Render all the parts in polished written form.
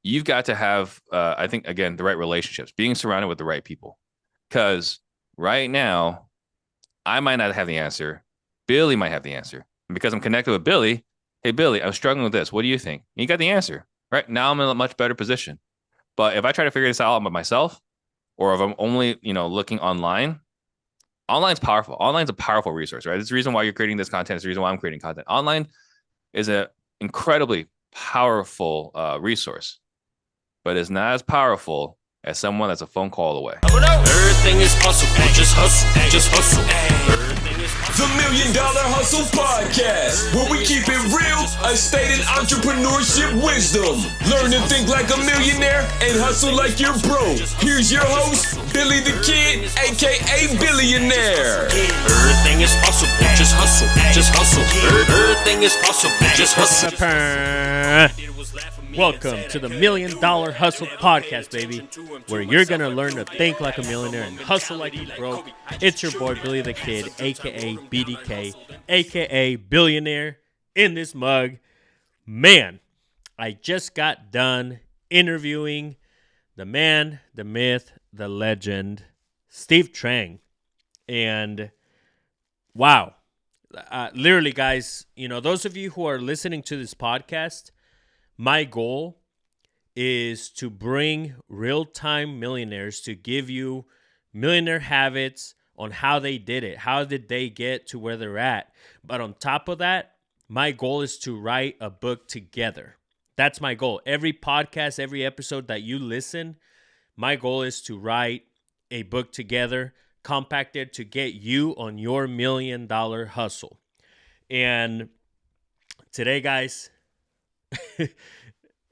you've got to have, I think, again, the right relationships, being surrounded with the right people. Because right now, I might not have the answer. Billy might have the answer. And because I'm connected with Billy, hey, Billy, I'm struggling with this. What do you think? And you got the answer. Right now, I'm in a much better position. But if I try to figure this out by myself, or if I'm only, looking online, online's powerful. Online's a powerful resource, right? It's the reason why you're creating this content. It's the reason why I'm creating content. Online is an incredibly powerful resource, but it's not as powerful as someone that's a phone call away. Everything is possible. Just hustle. Just hustle. The $1 Million Hustle Podcast, where we keep it real, estate and entrepreneurship wisdom. Learn to think like a millionaire and hustle like you're broke. Here's your host, Billy the Kid, aka Billionaire. Everything is possible. Just hustle. Just hustle. Everything is possible. Just hustle. Welcome to the $1 Million Hustle Podcast, baby, where you're going to learn to think like a millionaire and hustle like you broke. It's your boy, Billy the Kid, a.k.a. BDK, a.k.a. Billionaire, in this mug. Man, I just got done interviewing the man, the myth, the legend, Steve Trang. And wow, literally, guys, those of you who are listening to this podcast, my goal is to bring real-time millionaires to give you millionaire habits on how they did it. How did they get to where they're at? But on top of that, my goal is to write a book together. That's my goal. Every podcast, every episode that you listen, my goal is to write a book together, compacted to get you on your $1 million hustle. And today, guys,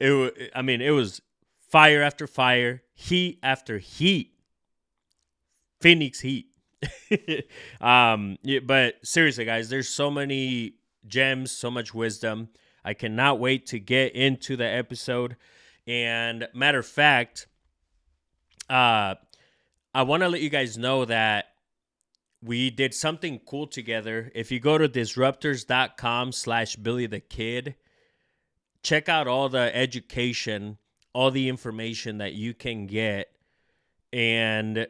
it was fire after fire, heat after heat, Phoenix heat. But seriously, guys, there's so many gems, so much wisdom. I cannot wait to get into the episode. And matter of fact, I want to let you guys know that we did something cool together. If you go to disruptors.com/BillyTheKid, check out all the education, all the information that you can get, and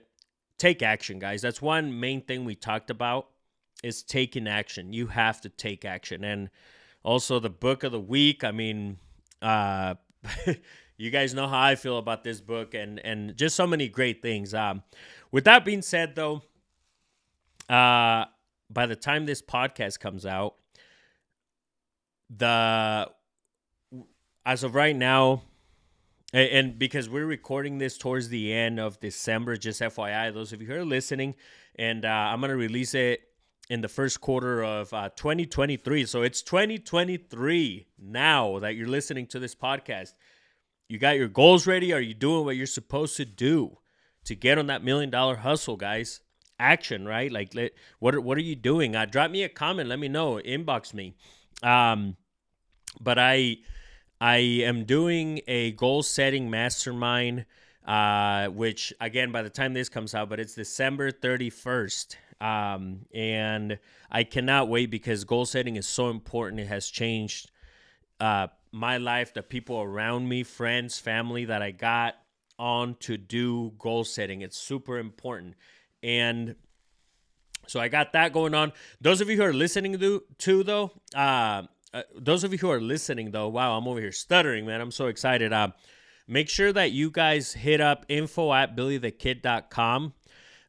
take action, guys. That's one main thing we talked about, is taking action. You have to take action. And also the book of the week, you guys know how I feel about this book, and just so many great things. With that being said, though, by the time this podcast comes out, as of right now, and because we're recording this towards the end of December, just FYI, those of you who are listening, and I'm going to release it in the first quarter of 2023. So it's 2023 now that you're listening to this podcast. You got your goals ready? Are you doing what you're supposed to do to get on that $1 million hustle, guys? Action, right? Like, what are you doing? Drop me a comment. Let me know. Inbox me. But I am doing a goal-setting mastermind, which, again, by the time this comes out, but it's December 31st. And I cannot wait because goal-setting is so important. It has changed my life, the people around me, friends, family that I got on to do goal-setting. It's super important. And so I got that going on. Those of you who are listening though, wow, I'm over here stuttering, man. I'm so excited. Make sure that you guys hit up info@billythekid.com.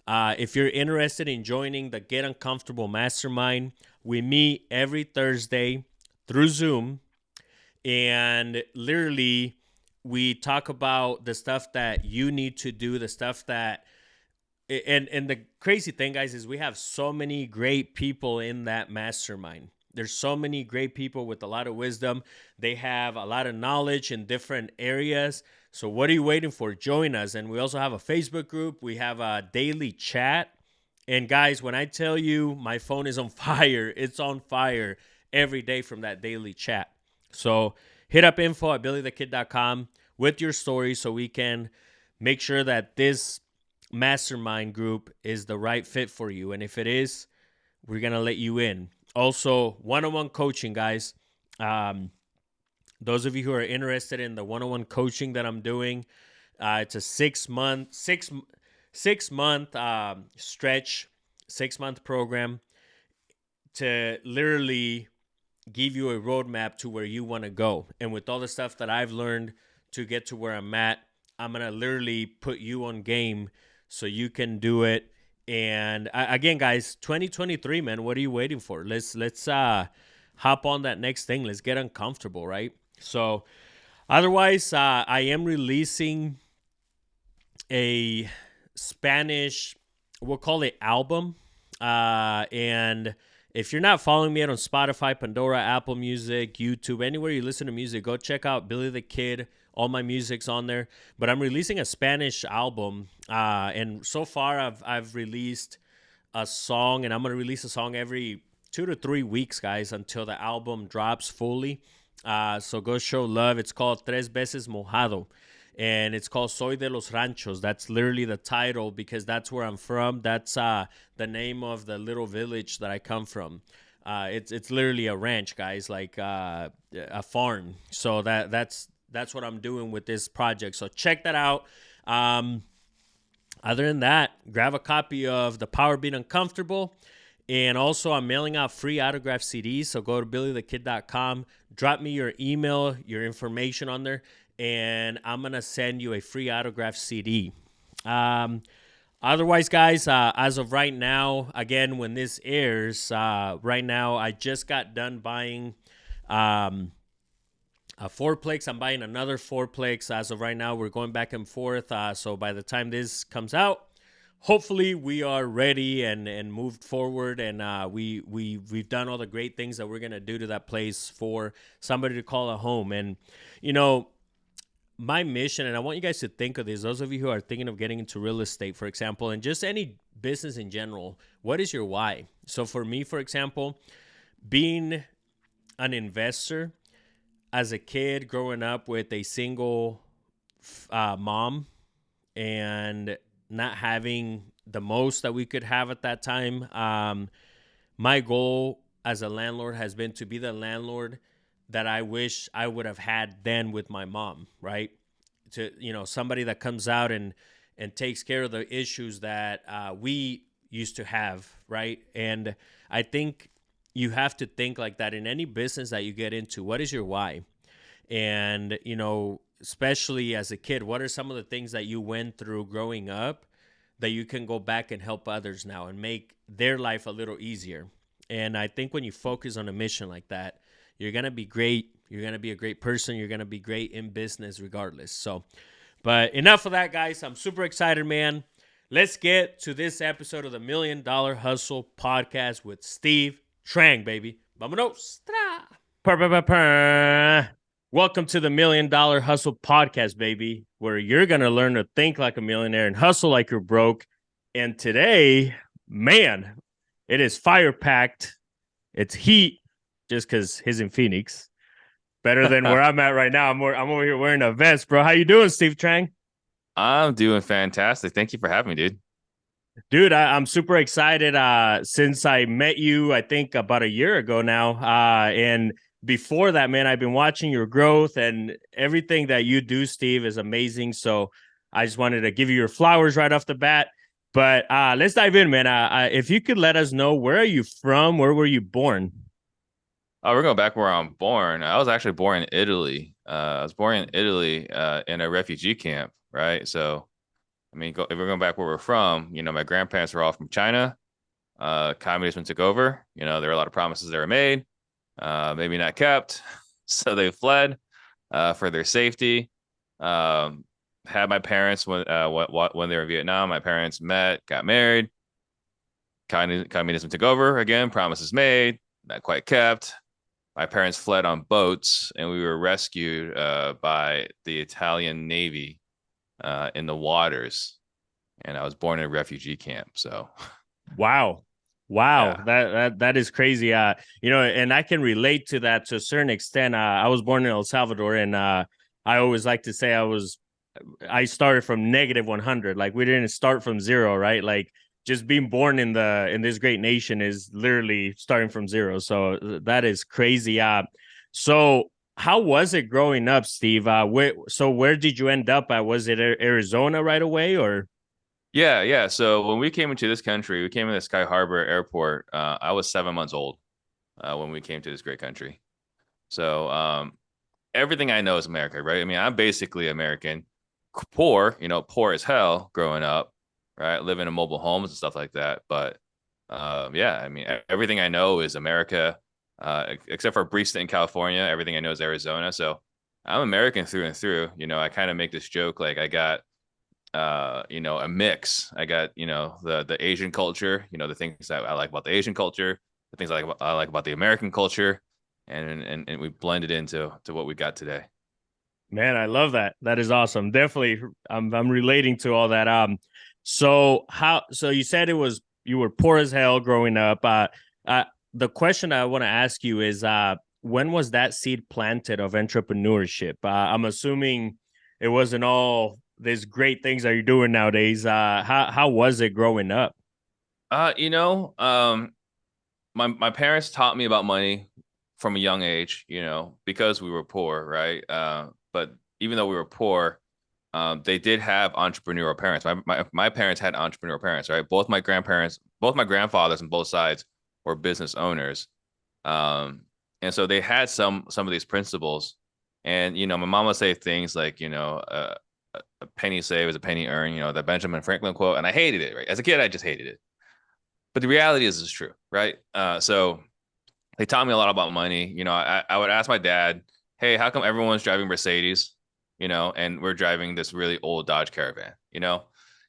If you're interested in joining the Get Uncomfortable Mastermind, we meet every Thursday through Zoom. And literally, we talk about the stuff that you need to do, the stuff that... And the crazy thing, guys, is we have so many great people in that mastermind. There's so many great people with a lot of wisdom. They have a lot of knowledge in different areas. So what are you waiting for? Join us. And we also have a Facebook group. We have a daily chat. And guys, when I tell you my phone is on fire, it's on fire every day from that daily chat. So hit up info@billythekid.com with your story so we can make sure that this mastermind group is the right fit for you. And if it is, we're going to let you in. Also, one-on-one coaching, guys. Those of you who are interested in the one-on-one coaching that I'm doing, it's a 6-month stretch, 6-month program to literally give you a roadmap to where you want to go. And with all the stuff that I've learned to get to where I'm at, I'm going to literally put you on game so you can do it. And again, guys, 2023, man, what are you waiting for? Let's hop on that next thing. Let's get uncomfortable, right? So otherwise, I am releasing a Spanish, we'll call it album. And if you're not following me on Spotify, Pandora, Apple Music, YouTube, anywhere you listen to music, go check out Billy the Kid. All my music's on there. But I'm releasing a Spanish album. And so far, I've released a song, and I'm going to release a song every 2 to 3 weeks, guys, until the album drops fully. So go show love. It's called Tres Veces Mojado. And it's called Soy de los Ranchos. That's literally the title because that's where I'm from. That's the name of the little village that I come from. It's literally a ranch, guys, like a farm. So that's what I'm doing with this project. So check that out. Other than that, grab a copy of The Power of Being Uncomfortable. And also, I'm mailing out free autograph CDs. So go to billythekid.com. Drop me your email, your information on there, and I'm going to send you a free autograph CD. Otherwise, guys, as of right now, again, when this airs, right now, I just got done buying a fourplex. I'm buying another fourplex. As of right now, we're going back and forth. So by the time this comes out, hopefully we are ready and moved forward, and we've done all the great things that we're going to do to that place for somebody to call a home. And, you know, my mission, and I want you guys to think of this, those of you who are thinking of getting into real estate, for example, and just any business in general, what is your why? So for me, for example, being an investor as a kid growing up with a single mom and not having the most that we could have at that time, my goal as a landlord has been to be the landlord that I wish I would have had then with my mom, right? To, you know, somebody that comes out and takes care of the issues that we used to have, right? And I think you have to think like that in any business that you get into. What is your why? And, you know, especially as a kid, what are some of the things that you went through growing up that you can go back and help others now and make their life a little easier? And I think when you focus on a mission like that, you're going to be great. You're going to be a great person. You're going to be great in business regardless. So, but enough of that, guys. I'm super excited, man. Let's get to this episode of the $1 Million Hustle podcast with Steve Trang, baby. Vámonos. Welcome to the $1 Million Hustle podcast, baby, where you're going to learn to think like a millionaire and hustle like you're broke. And today, man, it is fire-packed. It's heat. Just because he's in Phoenix, better than where I'm at right now. I'm over here wearing a vest, bro. How you doing, Steve Trang? I'm doing fantastic. Thank you for having me, dude. Dude, I'm super excited. Since I met you, I think about a year ago now. And before that, man, I've been watching your growth, and everything that you do, Steve, is amazing. So I just wanted to give you your flowers right off the bat. But let's dive in, man. If you could let us know, where are you from? Where were you born? Oh, we're going back where I'm born. I was actually born in Italy. I was born in Italy in a refugee camp, right? So, I mean, if we're going back where we're from, you know, my grandparents were all from China. Communism took over. You know, there were a lot of promises that were made, maybe not kept. So they fled for their safety. Had my parents when they were in Vietnam. My parents met, got married. Communism took over again. Promises made, not quite kept. My parents fled on boats, and we were rescued by the Italian Navy in the waters. And I was born in a refugee camp. So, wow, yeah. That is crazy. You know, and I can relate to that to a certain extent. I was born in El Salvador, and I always like to say I started from -100. Like, we didn't start from zero, right? Like, just being born in this great nation is literally starting from zero. So that is crazy. So How was it growing up, Steve? Where did you end up at? Was it Arizona right away, or? Yeah. So when we came into this country, we came into Sky Harbor Airport. I was 7 months old when we came to this great country. So everything I know is America, right? I mean, I'm basically American, poor, poor as hell growing up, right? Living in mobile homes and stuff like that. But yeah, I mean, everything I know is America, except for a brief stint in California. Everything I know is Arizona. So I'm American through and through. I kind of make this joke like I got a mix. I got, the Asian culture, the things that I like about the Asian culture, the things I like about the American culture, and we blended into what we got today. Man, I love that. That is awesome. Definitely, I'm relating to all that. So you said you were poor as hell growing up. The question I want to ask you is, when was that seed planted of entrepreneurship? I'm assuming it wasn't all these great things that you're doing nowadays. How was it growing up? Uh, you know, um, my parents taught me about money from a young age, because we were poor, right? But even though we were poor, they did have entrepreneurial parents. My parents had entrepreneurial parents, right? Both my grandfathers on both sides were business owners. Um, and so they had some of these principles. And my mom would say things like, a penny saved is a penny earned, the Benjamin Franklin quote, and I hated it, right? As a kid, I just hated it. But the reality is, it's true, right? So they taught me a lot about money. I would ask my dad, hey, how come everyone's driving Mercedes, and we're driving this really old Dodge Caravan, And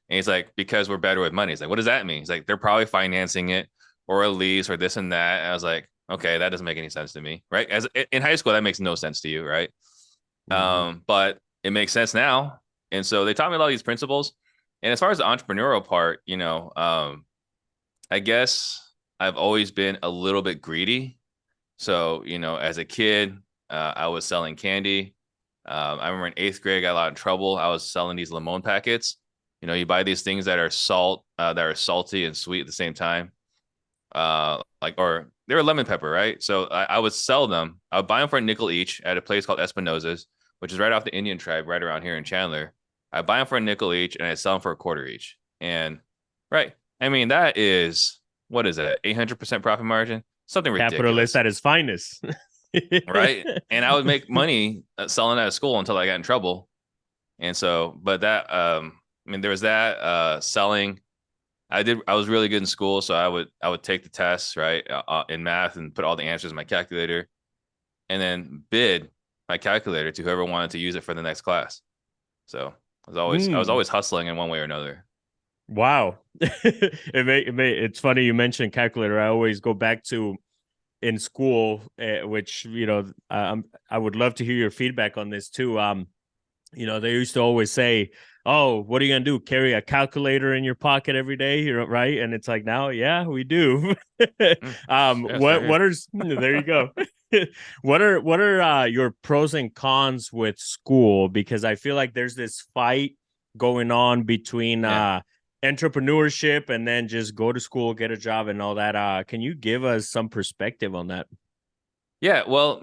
he's like, because we're better with money. He's like, what does that mean? He's like, they're probably financing it or a lease or this and that. And I was like, okay, that doesn't make any sense to me, right? As in high school, that makes no sense to you, right? Mhm. But it makes sense now. And so they taught me a lot of these principles. And as far as the entrepreneurial part, I guess I've always been a little bit greedy. So, as a kid, I was selling candy. I remember in eighth grade, I got a lot of trouble. I was selling these limon packets. You buy these things that are that are salty and sweet at the same time. Or they were lemon pepper, right? So I would sell them. I would buy them for a nickel each at a place called Espinosa's, which is right off the Indian tribe, right around here in Chandler. I buy them for a nickel each, and I sell them for a quarter each. And right, I mean that is what is it, 800% profit margin? Something Capitalist ridiculous, at his finest. right? And I would make money selling out of school until I got in trouble. And so, but that, I mean, there was that selling. I was really good in school, so I would take the tests, right, in math and put all the answers in my calculator, and then bid my calculator to whoever wanted to use it for the next class. So I was Mm. always hustling in one way or another. Wow. It's funny you mentioned calculator. I always go back to in school, which, I would love to hear your feedback on this too. They used to always say, "Oh, what are you gonna do? Carry a calculator in your pocket every day?" Right? And it's like now, yeah, we do. Yes, right here. There you go. What are your pros and cons with school? Because I feel like there's this fight going on between Yeah. entrepreneurship and then just go to school, get a job, and all that. Can you give us some perspective on that? Yeah, well,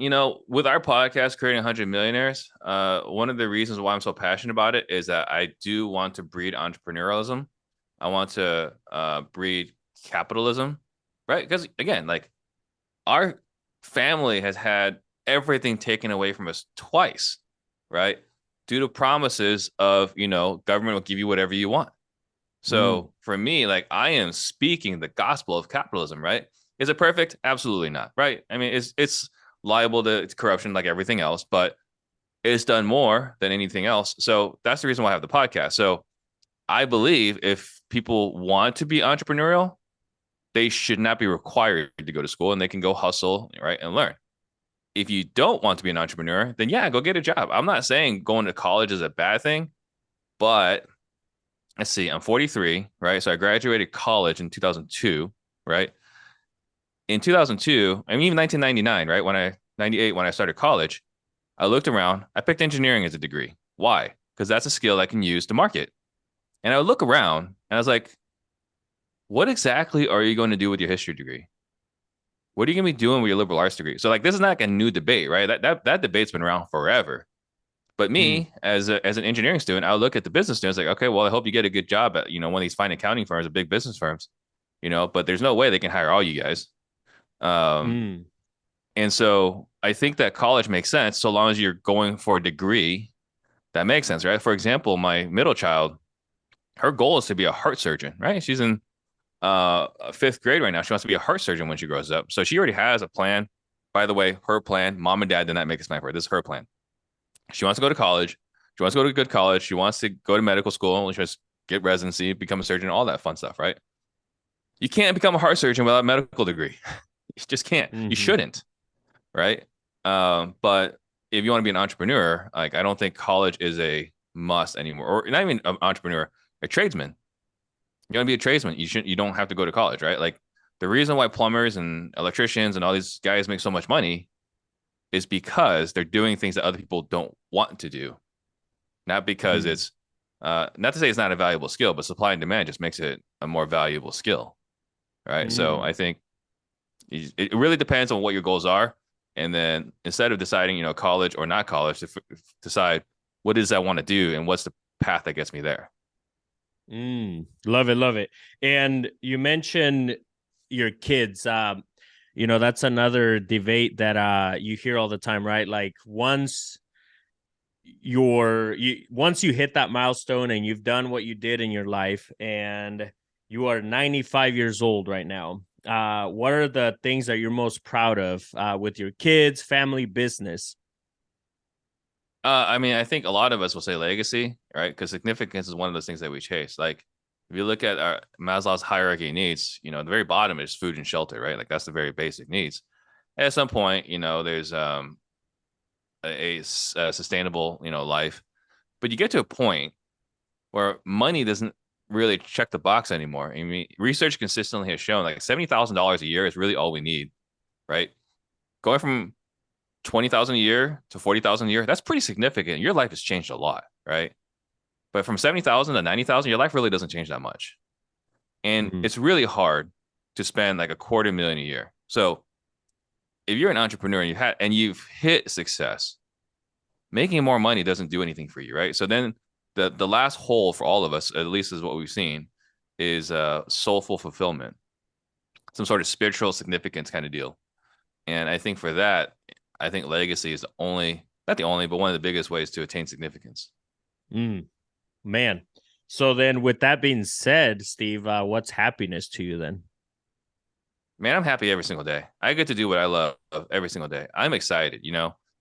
with our podcast, Creating 100 Millionaires, one of the reasons why I'm so passionate about it is that I do want to breed entrepreneurialism. I want to breed capitalism, right? Because again, like our family has had everything taken away from us twice, right? Due to promises of, government will give you whatever you want. Mm. So for me, like I am speaking the gospel of capitalism, right? Is it perfect? Absolutely not, right? I mean, it's liable to corruption like everything else, but it's done more than anything else. So that's the reason why I have the podcast. So I believe if people want to be entrepreneurial, they should not be required to go to school and they can go hustle, right, and learn. If you don't want to be an entrepreneur, then yeah, go get a job. I'm not saying going to college is a bad thing, but let's see, I'm 43, right? So I graduated college in 2002, right? In 2002, I mean, even 1999, right? 98, when I started college, I looked around, I picked engineering as a degree. Why? Because that's a skill I can use to market. And I would look around and I was like, what exactly are you going to do with your history degree? What are you gonna be doing with your liberal arts degree? So like this is not like a new debate, right? That debate's been around forever. But Mm, me, as an engineering student, I would look at the business students like, okay, well, I hope you get a good job at, one of these fine accounting firms or big business firms, but there's no way they can hire all you guys. Um, mm, and so I think that college makes sense so long as you're going for a degree that makes sense, right? For example, my middle child, her goal is to be a heart surgeon, right? She's in fifth grade right now. She wants to be a heart surgeon when she grows up. So she already has a plan. By the way, her plan, mom and dad did not make this plan for her. This is her plan. She wants to go to college. She wants to go to a good college. She wants to go to medical school. She wants to get residency, become a surgeon, all that fun stuff, right? You can't become a heart surgeon without a medical degree. You just can't. You mm-hmm, shouldn't, right? But if you want to be an entrepreneur, like I don't think college is a must anymore, or not even an entrepreneur, a tradesman. You want to be a tradesman, you don't have to go to college, right? Like the reason why plumbers and electricians and all these guys make so much money is because they're doing things that other people don't want to do, not because mm, it's not to say it's not a valuable skill, but supply and demand just makes it a more valuable skill, right? So mm. I think it really depends on what your goals are, and then instead of deciding, college or not college, to decide what is I want to do and what's the path that gets me there. Love it, love it. And you mentioned your kids. That's another debate that you hear all the time, right? Like once you hit that milestone and you've done what you did in your life and you are 95 years old right now, what are the things that you're most proud of with your kids, family, business? I mean, I think a lot of us will say legacy, right? Because significance is one of those things that we chase. Like, if you look at our Maslow's hierarchy of needs, the very bottom is food and shelter, right? Like that's the very basic needs. At some point, there's a sustainable, life, but you get to a point where money doesn't really check the box anymore. I mean, research consistently has shown like $70,000 a year is really all we need, right? Going from 20,000 a year to 40,000 a year, that's pretty significant. Your life has changed a lot, right? But from 70,000 to 90,000, your life really doesn't change that much. And Mm, it's really hard to spend like a quarter million a year. So if you're an entrepreneur and you've hit success, making more money doesn't do anything for you, right? So then the last hole for all of us, at least is what we've seen, is soulful fulfillment, some sort of spiritual significance kind of deal. And I think for that, I think legacy is the only, not the only, but one of the biggest ways to attain significance. mm, man. So then with that being said, Steve, what's happiness to you then? Man, I'm happy every single day. I get to do what I love every single day. I'm excited,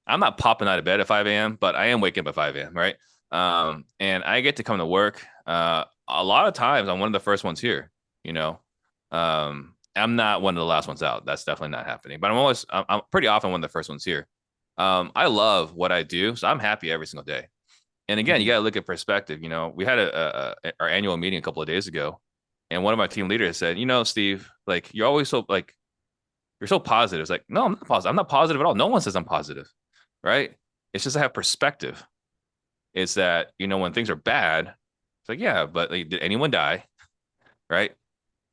I'm not popping out of bed at 5 a.m., but I am waking up at 5 a.m., right? And I get to come to work. A lot of times I'm one of the first ones here, you know. I'm not one of the last ones out. That's definitely not happening. But I'm pretty often one of the first ones here. I love what I do, so I'm happy every single day. And again, you Mm, got to look at perspective. We had our annual meeting a couple of days ago, and one of my team leaders said, Steve, like you're always so like you're so positive. It's like, no, I'm not positive. I'm not positive at all. No one says I'm positive, right? It's just I have perspective. It's that when things are bad, it's like yeah, but like, did anyone die? Right?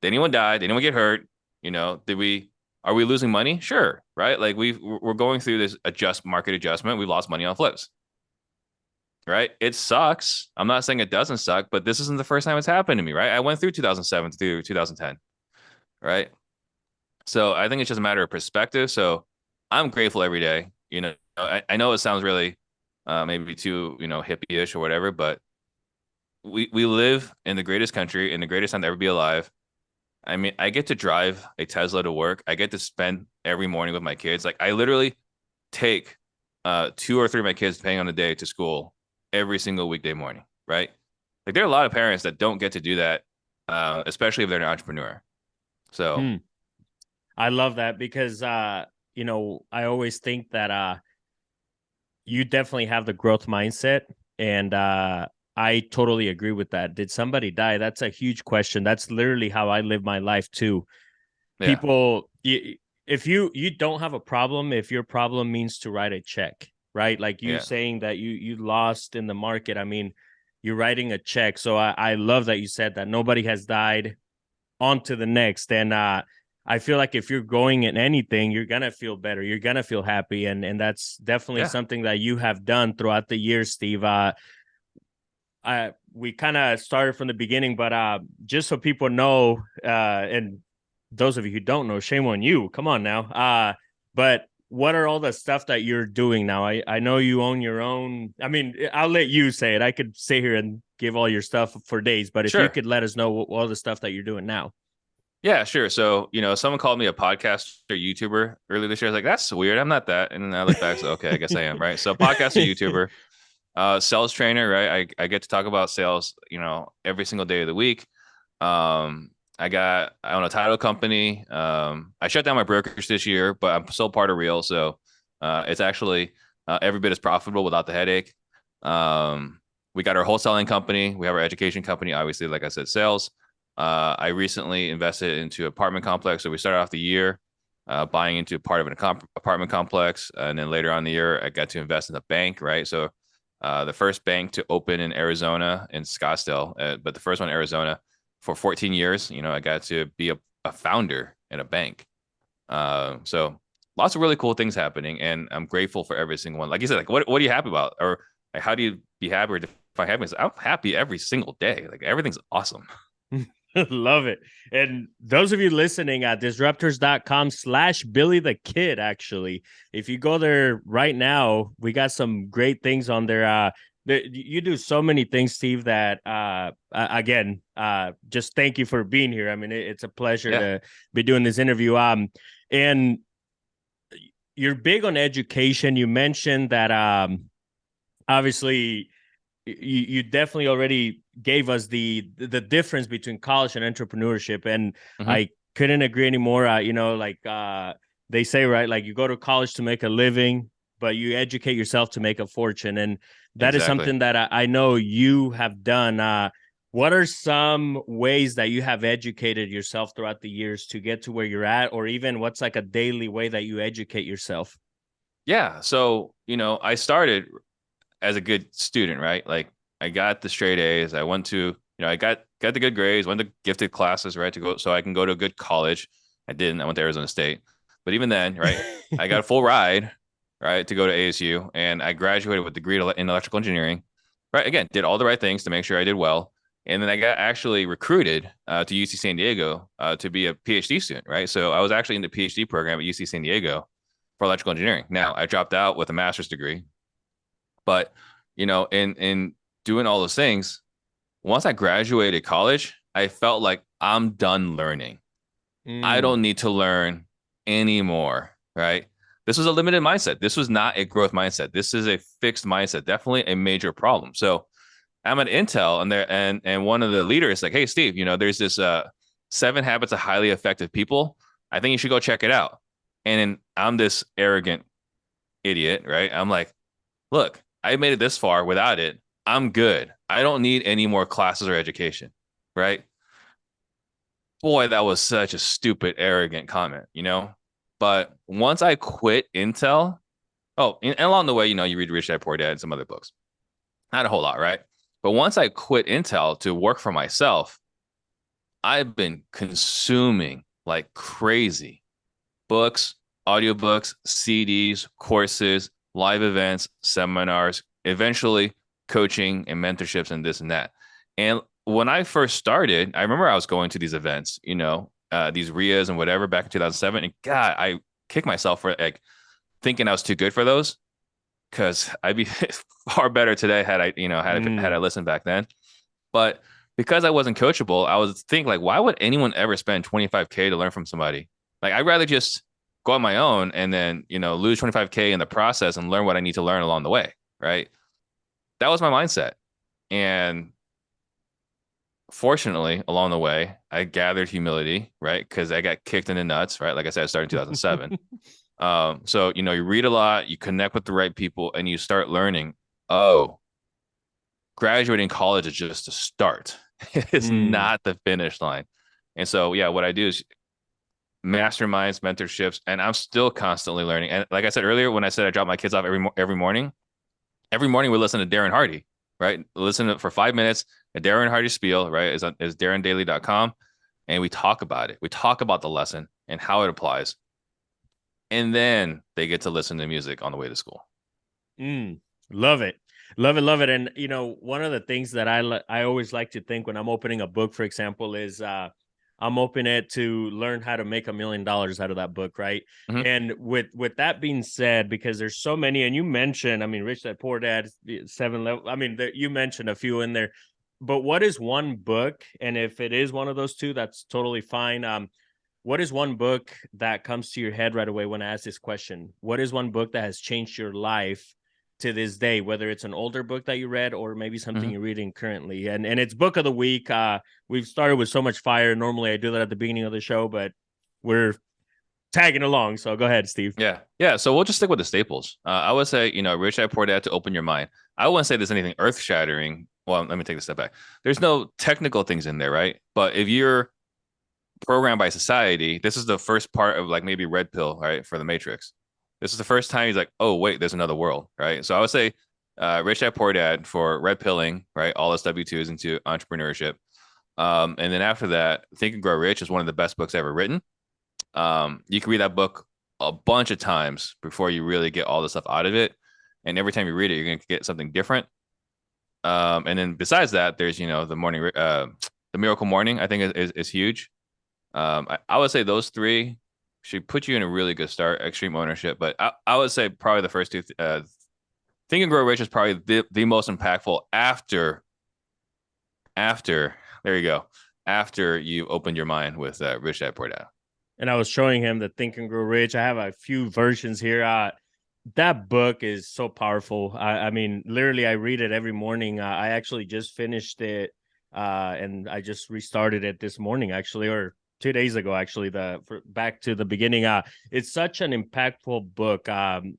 Did anyone die? Did anyone get hurt? Did we? Are we losing money? Sure, right? Like we're going through this market adjustment. We lost money on flips, right? It sucks. I'm not saying it doesn't suck, but this isn't the first time it's happened to me, right? I went through 2007 through 2010, right? So I think it's just a matter of perspective. So I'm grateful every day. I know it sounds really maybe too, hippie-ish or whatever, but we live in the greatest country, in the greatest time to ever be alive. I mean, I get to drive a Tesla to work. I get to spend every morning with my kids. Like I literally take two or three of my kids, depending on the day, to school every single weekday morning, right? Like there are a lot of parents that don't get to do that, especially if they're an entrepreneur. So mm. I love that because I always think that you definitely have the growth mindset, and I totally agree with that. Did somebody die? That's a huge question. That's literally how I live my life too. yeah, People, if you don't have a problem, if your problem means to write a check, right? Like you yeah. saying that you lost in the market. I mean, you're writing a check. So I love that you said that nobody has died. On to the next. And I feel like if you're going in anything, you're gonna feel better. You're gonna feel happy, and that's definitely Yeah, something that you have done throughout the years, Steve. We kind of started from the beginning, but just so people know, and those of you who don't know, shame on you. Come on now. But what are all the stuff that you're doing now? I know you own your own. I mean, I'll let you say it. I could sit here and give all your stuff for days, but if you sure. could let us know all the stuff that you're doing now. Yeah, sure. So, someone called me a podcaster, YouTuber earlier this year. I was like, that's weird. I'm not that. And then I look back, so okay, I guess I am, right? So podcaster, YouTuber, sales trainer, right? I get to talk about sales, every single day of the week. I own a title company. I shut down my brokerage this year, but I'm still part of Real. So it's actually every bit as profitable without the headache. We got our wholesaling company. We have our education company, obviously, like I said, sales. I recently invested into apartment complex. So we started off the year buying into part of an apartment complex. And then later on in the year, I got to invest in a bank, right? So the first bank to open in Arizona, in Scottsdale, but the first one in Arizona for 14 years. I got to be a founder in a bank. So lots of really cool things happening. And I'm grateful for every single one. Like you said, like, what are you happy about? Or like, how do you be happy or define happiness? I'm happy every single day. Like everything's awesome. Love it. And those of you listening at disruptors.com/Billy the Kid, actually, if you go there right now, we got some great things on there. You do so many things, Steve, that again, just thank you for being here. I mean, it's a pleasure Yeah. to be doing this interview. And you're big on education. You mentioned that obviously you definitely already gave us the difference between college and entrepreneurship, and Mm-hmm. I couldn't agree anymore. They say, right, like you go to college to make a living, but you educate yourself to make a fortune, and that is Exactly. something that I know you have done. What are some ways that you have educated yourself throughout the years to get to where you're at, or even what's like a daily way that you educate yourself? Yeah. So, I started as a good student, right? Like I got the straight A's. I went to, I got the good grades, went to gifted classes, right? To go so I can go to a good college. I didn't. I went to Arizona State. But even then, right, I got a full ride, right, to go to ASU, and I graduated with a degree in electrical engineering. Right. Again, did all the right things to make sure I did well. And then I got actually recruited to UC San Diego to be a PhD student, right? So I was actually in the PhD program at UC San Diego for electrical engineering. Now I dropped out with a master's degree, but in doing all those things, once I graduated college, I felt like I'm done learning. I Mm, don't need to learn anymore, right? This was a limited mindset. This was not a growth mindset. This is a fixed mindset, definitely a major problem. So I'm at Intel, and one of the leaders is like, hey, Steve, there's this 7 habits of highly effective people. I think you should go check it out. And I'm this arrogant idiot, right? I'm like, look, I made it this far without it. I'm good. I don't need any more classes or education, right? Boy, that was such a stupid, arrogant comment. But once I quit Intel, and along the way, you read Rich Dad Poor Dad and some other books. Not a whole lot, right? But once I quit Intel to work for myself, I've been consuming like crazy books, audiobooks, CDs, courses, live events, seminars, eventually coaching and mentorships and this and that. And when I first started, I remember I was going to these events, these RIAs and whatever back in 2007. And God, I kicked myself for like thinking I was too good for those, because I'd be far better today had I listened back then. But because I wasn't coachable, I was thinking like, why would anyone ever spend 25K to learn from somebody? Like I'd rather just go on my own and then, lose 25K in the process and learn what I need to learn along the way. Right. That was my mindset. And fortunately, along the way, I gathered humility, right? Because I got kicked in the nuts, right? Like I said, I started in 2007. So, you read a lot, you connect with the right people, and you start learning, oh, graduating college is just a start. It's mm. not the finish line. And so, yeah, what I do is masterminds, mentorships, and I'm still constantly learning. And like I said earlier, when I said I drop my kids off every morning we listen to Darren Hardy, right? Listen to for 5 minutes, a Darren Hardy spiel, right? Is darrendaily.com. And we talk about it. We talk about the lesson and how it applies. And then they get to listen to music on the way to school. Love it. Love it, love it. And one of the things that I always like to think when I'm opening a book, for example, is I'm opening it to learn how to make $1 million out of that book, right? Mhm. And with that being said, because there's so many, and you mentioned, I mean, Rich Dad Poor Dad, 7 level. I mean, you mentioned a few in there, but what is one book? And if it is one of those two, that's totally fine. What is one book that comes to your head right away when I ask this question? What is one book that has changed your life to this day, whether it's an older book that you read or maybe something you're reading currently? And it's book of the week. We've started with so much fire. Normally I do that at the beginning of the show, but we're tagging along. So go ahead, Steve. Yeah. So we'll just stick with the staples. I would say, Rich Dad Poor Dad to open your mind. I wouldn't say there's anything earth shattering. Well, let me take a step back. There's no technical things in there, right? But if you're programmed by society, this is the first part of like maybe red pill, right? For the Matrix. This is the first time he's like, oh, wait, there's another world, right? So I would say Rich Dad Poor Dad for red pilling, right? All his W-2s into entrepreneurship. And then after that, Think and Grow Rich is one of the best books ever written. You can read that book a bunch of times before you really get all the stuff out of it. And every time you read it, you're going to get something different. And then besides that, there's, the Miracle Morning, I think is huge. I would say those three should put you in a really good start. Extreme Ownership, but I would say probably the first two. Think and Grow Rich is probably the most impactful after. There you go. After you opened your mind with Rich Dad Poor Dad. And I was showing him the Think and Grow Rich. I have a few versions here. That book is so powerful. I mean, literally, I read it every morning. I actually just finished it, and I just restarted it this morning, actually, or 2 days ago, actually. Back to the beginning. It's such an impactful book.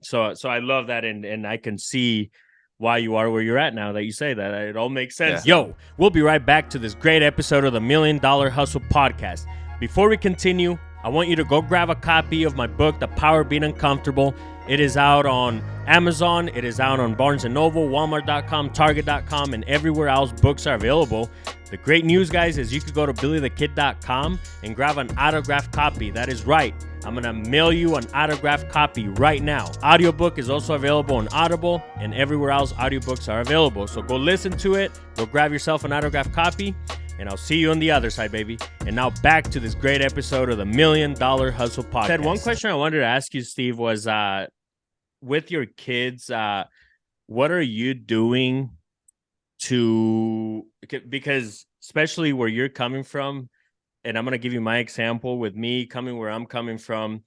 So I love that, and I can see why you are where you're at now that you say that. It all makes sense. Yeah. Yo, we'll be right back to this great episode of the $1 Million Hustle Podcast. Before we continue, I want you to go grab a copy of my book, The Power of Being Uncomfortable. It is out on Amazon. It is out on Barnes & Noble, Walmart.com, Target.com, and everywhere else books are available. The great news, guys, is you could go to BillyTheKid.com and grab an autographed copy. That is right. I'm going to mail you an autographed copy right now. Audiobook is also available on Audible and everywhere else audiobooks are available. So go listen to it. Go grab yourself an autographed copy. And I'll see you on the other side, baby. And now back to this great episode of the $1 Million Hustle Podcast. One question I wanted to ask you, Steve, was with your kids, what are you doing because especially where you're coming from, and I'm going to give you my example with me coming where I'm coming from,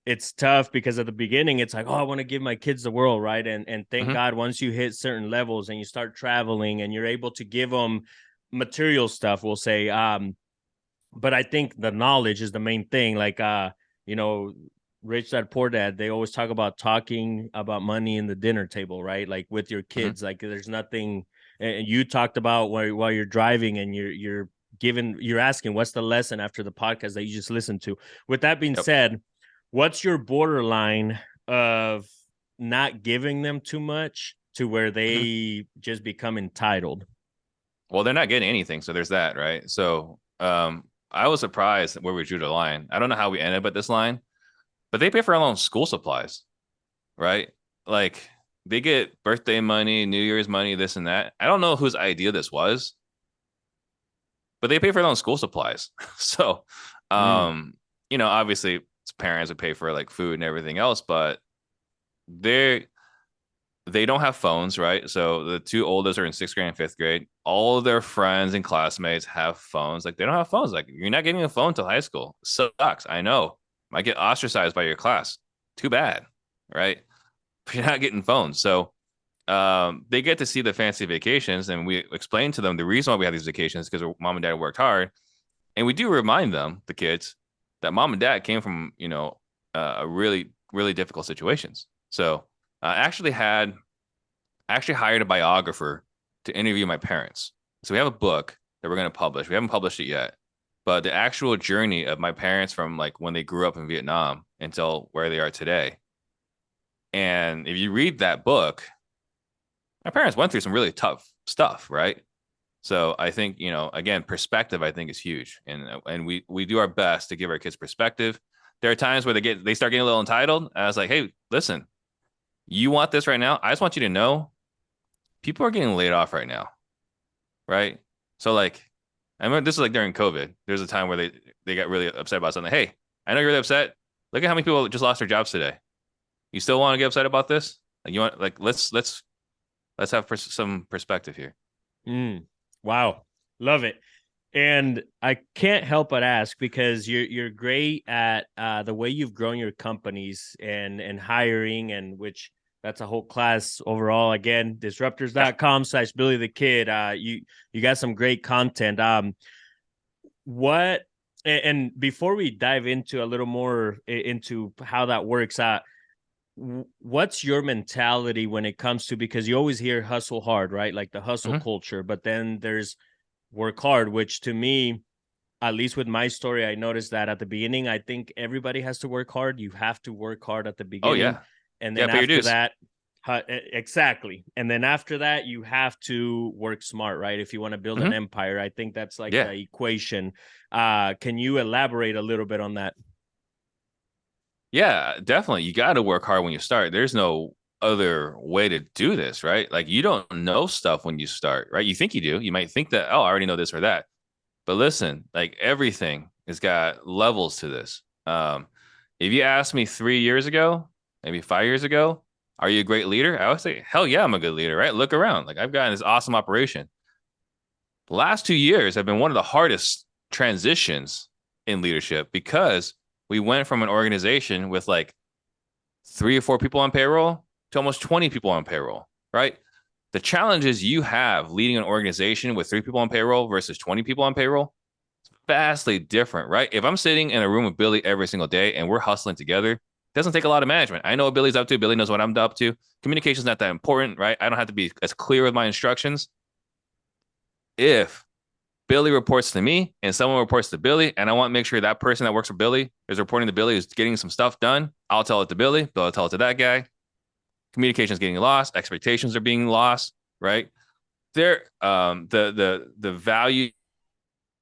it's tough because at the beginning, it's like, oh, I want to give my kids the world, right? And thank God, once you hit certain levels and you start traveling and you're able to give them material stuff, we'll say, but I think the knowledge is the main thing. Like Rich Dad Poor Dad, they always talk about talking about money in the dinner table, right? Like with your kids, like there's nothing. And you talked about while you're driving and you're asking what's the lesson after the podcast that you just listened to. With that being said, what's your borderline of not giving them too much to where they just become entitled? Well, they're not getting anything, so there's that, right? So I was surprised where we drew the line. I don't know how we ended up at this line, but they pay for their own school supplies, right? Like they get birthday money, New Year's money, this and that. I don't know whose idea this was, but they pay for their own school supplies. So, obviously it's parents would pay for like food and everything else, but they don't have phones, right? So the two oldest are in 6th grade and 5th grade. All of their friends and classmates have phones. Like they don't have phones. Like you're not getting a phone till high school. Sucks. I know. Might get ostracized by your class. Too bad, right? But you're not getting phones. So they get to see the fancy vacations, and we explain to them the reason why we have these vacations because mom and dad worked hard, and we do remind them, the kids, that mom and dad came from a really, really difficult situations. So I actually hired a biographer to interview my parents. So we have a book that we're going to publish. We haven't published it yet, but the actual journey of my parents from like when they grew up in Vietnam until where they are today. And if you read that book, my parents went through some really tough stuff, right? So I think, again, perspective, I think is huge. And we do our best to give our kids perspective, There are times where they start getting a little entitled. I was like, hey, listen, you want this right now? I just want you to know people are getting laid off right now, right? So like, I remember this was like during COVID. There's a time where they got really upset about something. Hey, I know you're really upset. Look at how many people just lost their jobs today. You still want to get upset about this? Like you want like let's have some perspective here. Wow, love it. And I can't help but ask, because you're great at the way you've grown your companies and hiring, and which that's a whole class overall. Again, disruptors.com/Billy the Kid. You got some great content. What and before we dive into a little more into how that works, what's your mentality when it comes to, because you always hear hustle hard, right? Like the hustle culture, but then there's work hard, which to me, at least with my story, I noticed that at the beginning, I think everybody has to work hard. You have to work hard at the Oh beginning. yeah. And Yeah, then pay your after dues. that, exactly. And then after that, you have to work smart, right? If you want to build an empire, I think that's like the equation. Can you elaborate a little bit on that? Yeah, definitely. You got to work hard when you start. There's no other way to do this, right? Like you don't know stuff when you start, right? You think you do. You might think that, oh, I already know this or that. But listen, like everything has got levels to this. If you asked me 3 years ago, maybe 5 years ago, are you a great leader? I would say, hell yeah, I'm a good leader, right? Look around. Like I've gotten this awesome operation. The last 2 years have been one of the hardest transitions in leadership because we went from an organization with like 3 or 4 people on payroll to almost 20 people on payroll, right? The challenges you have leading an organization with 3 people on payroll versus 20 people on payroll, it's vastly different, right? If I'm sitting in a room with Billy every single day and we're hustling together, it doesn't take a lot of management. I know what Billy's up to. Billy knows what I'm up to. Communication is not that important, right? I don't have to be as clear with my instructions. If Billy reports to me and someone reports to Billy, and I want to make sure that person that works for Billy is reporting to Billy is getting some stuff done, I'll tell it to Billy. Bill will tell it to that guy. Communication is getting lost. Expectations are being lost, right? The value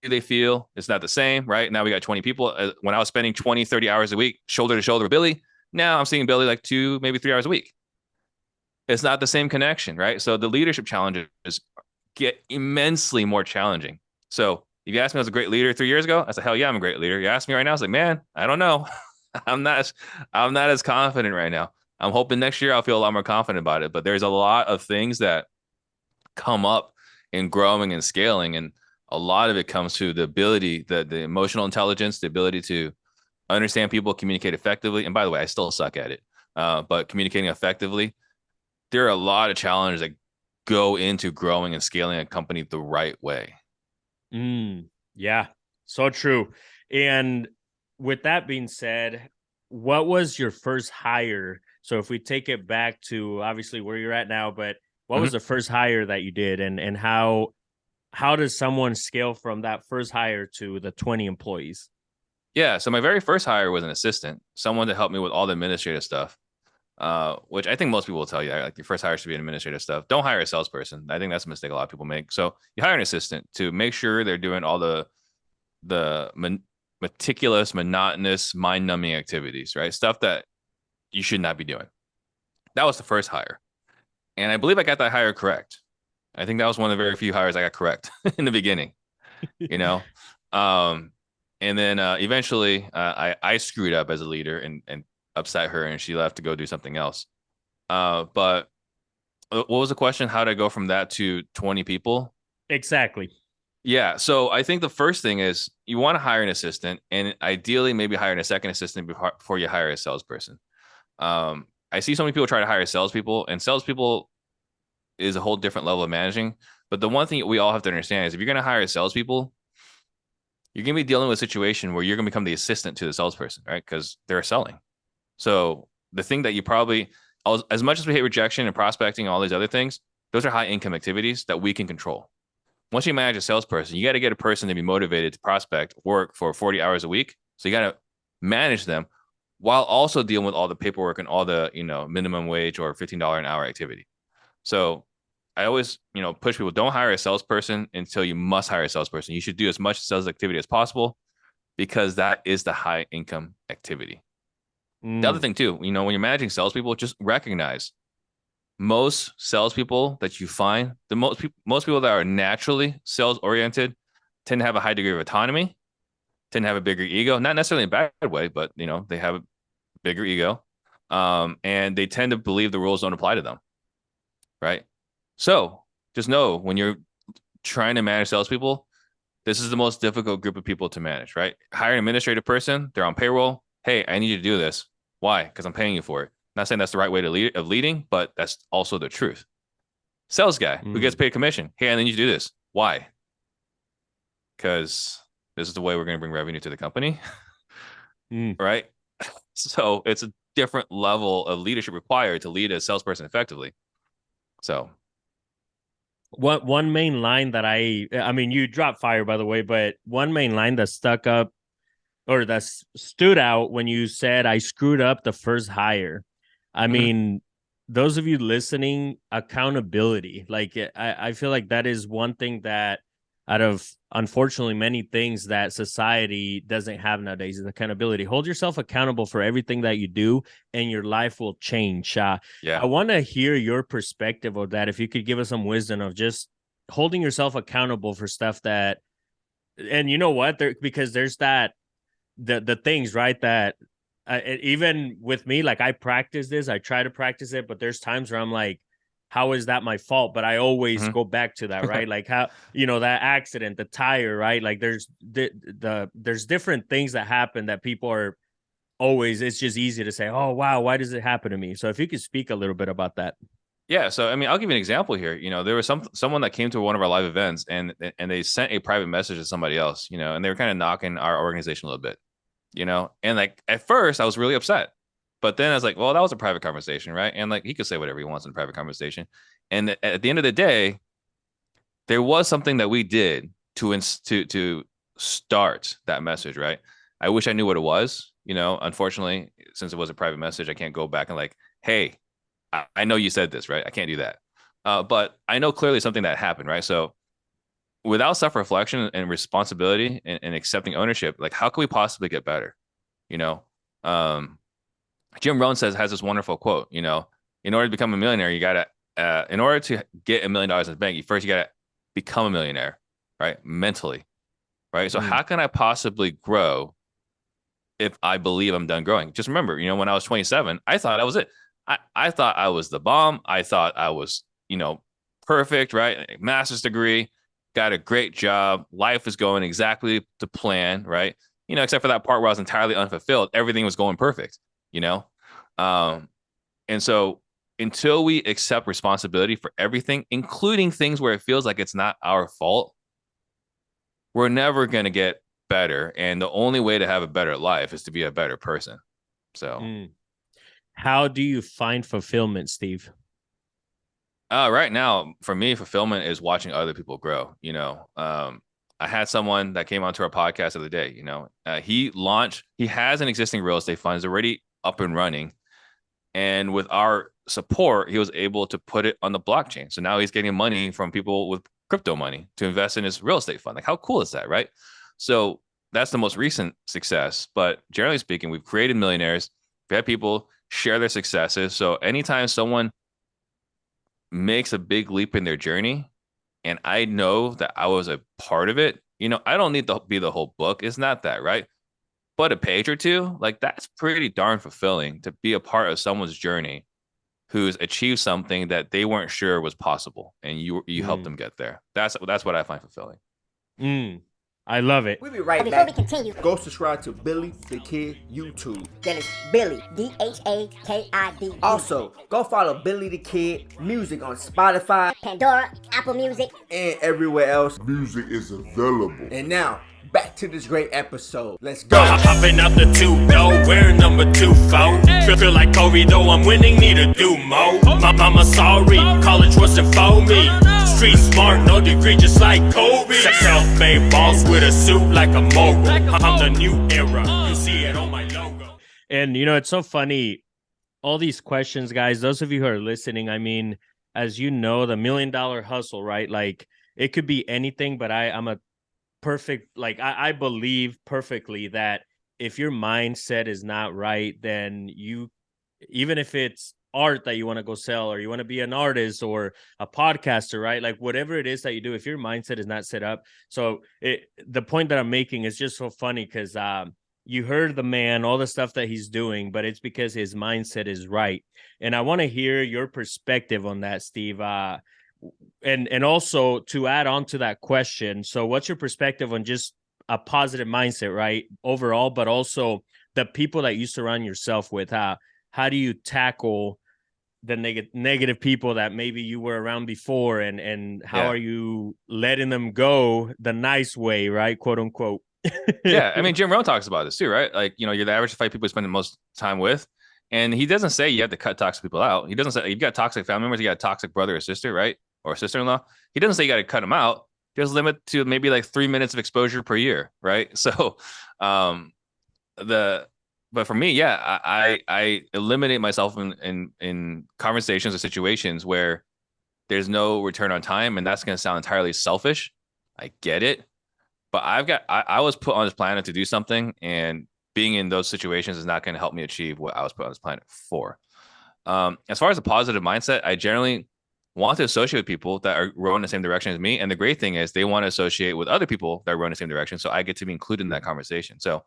they feel is not the same, right? Now we got 20 people. When I was spending 20, 30 hours a week, shoulder to shoulder with Billy, now I'm seeing Billy like 2, maybe 3 hours a week. It's not the same connection, right? So the leadership challenges get immensely more challenging. So if you asked me, I was a great leader 3 years ago, I said, hell yeah, I'm a great leader. You ask me right now, I was like, man, I don't know. I'm not as confident right now. I'm hoping next year I'll feel a lot more confident about it. But there's a lot of things that come up in growing and scaling. And a lot of it comes to the ability, the emotional intelligence, the ability to understand people, communicate effectively. And by the way, I still suck at it. But communicating effectively, there are a lot of challenges that go into growing and scaling a company the right way. Yeah, so true. And with that being said, what was your first hire? So if we take it back to obviously where you're at now, but what was the first hire that you did, and how does someone scale from that first hire to the 20 employees? Yeah. So my very first hire was an assistant, someone to help me with all the administrative stuff. Which I think most people will tell you, like your first hire should be administrative stuff. Don't hire a salesperson. I think that's a mistake a lot of people make. So you hire an assistant to make sure they're doing all the meticulous, monotonous, mind-numbing activities, right? Stuff that you should not be doing. That was the first hire, and I believe I got that hire correct. I think that was one of the very few hires I got correct in the beginning. You know, and then eventually I screwed up as a leader and upset her, and she left to go do something else. But what was the question? How did I go from that to 20 people? Exactly. Yeah. So I think the first thing is you want to hire an assistant, and ideally maybe hire a second assistant before you hire a salesperson. I see so many people try to hire salespeople, and salespeople is a whole different level of managing. But the one thing we all have to understand is if you're going to hire salespeople, you're going to be dealing with a situation where you're going to become the assistant to the salesperson, right? Because they're selling. So the thing that you probably, as much as we hate rejection and prospecting and all these other things, those are high income activities that we can control. Once you manage a salesperson, you got to get a person to be motivated to prospect work for 40 hours a week. So you got to manage them while also dealing with all the paperwork and all the, minimum wage or $15 an hour activity. So I always, push people, don't hire a salesperson until you must hire a salesperson. You should do as much sales activity as possible. because that is the high income activity. The other Mm. thing too, when you're managing salespeople, just recognize most salespeople that you find, most people that are naturally sales oriented tend to have a high degree of autonomy, tend to have a bigger ego, not necessarily in a bad way, but they have a bigger ego. And they tend to believe the rules don't apply to them. Right. So just know when you're trying to manage salespeople, this is the most difficult group of people to manage, right? Hire an administrative person, they're on payroll. Hey, I need you to do this. Why? Because I'm paying you for it. Not saying that's the right way of leading, but that's also the truth. Sales guy who gets paid commission. Hey, I need you to do this. Why? Because this is the way we're going to bring revenue to the company. Right? So it's a different level of leadership required to lead a salesperson effectively. So one main line that I mean, you dropped fire, by the way, but one main line that stuck up or that stood out when you said I screwed up the first hire. I mean, those of you listening, accountability. Like I feel like that is one thing that out of unfortunately many things that society doesn't have nowadays is accountability. Hold yourself accountable for everything that you do and your life will change. I want to hear your perspective of that. If you could give us some wisdom of just holding yourself accountable for stuff that, and you know what, because there's that, the things, right, that even with me, like I practice this, I try to practice it, but there's times where I'm like, how is that my fault? But I always go back to that, right? Like how, that accident, the tire, right? Like there's there's different things that happen that people are always, it's just easy to say, oh, wow, why does it happen to me? So if you could speak a little bit about that. Yeah, so I mean, I'll give you an example here. There was someone that came to one of our live events, and they sent a private message to somebody else, and they were kind of knocking our organization a little bit, and like at first I was really upset, but then I was like, well, that was a private conversation, right? And like he could say whatever he wants in a private conversation, and at the end of the day, there was something that we did to start that message, right? I wish I knew what it was, Unfortunately, since it was a private message, I can't go back and like, hey, I know you said this, right? I can't do that. But I know clearly something that happened, right? So without self-reflection and responsibility and accepting ownership, like how can we possibly get better? Jim Rohn has this wonderful quote, in order to become a millionaire, you gotta, in order to get $1 million in the bank, you gotta become a millionaire, right? Mentally, right? So how can I possibly grow if I believe I'm done growing? Just remember, when I was 27, I thought that was it. I thought I was the bomb. I thought I was, perfect, right? Master's degree, got a great job. Life is going exactly to plan, right? Except for that part where I was entirely unfulfilled. Everything was going perfect, And so until we accept responsibility for everything, including things where it feels like it's not our fault, we're never going to get better. And the only way to have a better life is to be a better person. So. How do you find fulfillment, Steve? Right now, for me, fulfillment is watching other people grow. I had someone that came onto our podcast the other day. He has an existing real estate fund, is already up and running. And with our support, he was able to put it on the blockchain. So now he's getting money from people with crypto money to invest in his real estate fund. Like, how cool is that, right? So that's the most recent success. But generally speaking, we've created millionaires. We've had people share their successes. So anytime someone makes a big leap in their journey and I know that I was a part of it, I don't need to be the whole book. It's not that, right? But a page or two, like that's pretty darn fulfilling to be a part of someone's journey who's achieved something that they weren't sure was possible and you helped them get there. That's what I find fulfilling. I love it. We'll be right back. Before we continue, go subscribe to Billy the Kid YouTube. That is Billy, DHAKID. Also, go follow Billy the Kid Music on Spotify, Pandora, Apple Music, and everywhere else music is available. And now, back to this great episode. Let's go. Hopping out the two door, wearing number 24. Feel like Kobe, though I'm winning, need to do more. My mama sorry, college wasn't for me. Street smart, no degree, just like Kobe. Self-made boss with a suit like a mogul. I'm the new era, you see it on my logo. And it's so funny, all these questions, guys, those of you who are listening, I mean, as you know, the $1 Million Hustle, right? Like it could be anything, but I'm a perfect. Like I believe perfectly that if your mindset is not right, then you, even if it's art that you want to go sell, or you want to be an artist or a podcaster, right? Like whatever it is that you do, if your mindset is not set up. So the point that I'm making is just so funny because you heard the man, all the stuff that he's doing, but it's because his mindset is right. And I want to hear your perspective on that, Steve. And also to add on to that question, so what's your perspective on just a positive mindset, right? Overall, but also the people that you surround yourself with. How do you tackle the negative people that maybe you were around before, and how are you letting them go the nice way, right? Quote unquote. Yeah, I mean, Jim Rohn talks about this too, right? Like, you're the average five people you spend the most time with. And he doesn't say you have to cut toxic people out. He doesn't say you've got toxic family members, you got a toxic brother or sister, right? Or sister-in-law. He doesn't say you got to cut them out. Just limit to maybe like 3 minutes of exposure per year, right? So, but for me, yeah, I eliminate myself in conversations or situations where there's no return on time, and that's going to sound entirely selfish. I get it, but I was put on this planet to do something, and being in those situations is not going to help me achieve what I was put on this planet for. As far as a positive mindset, I generally want to associate with people that are rowing in the same direction as me. And the great thing is they want to associate with other people that are rowing in the same direction. So I get to be included in that conversation. So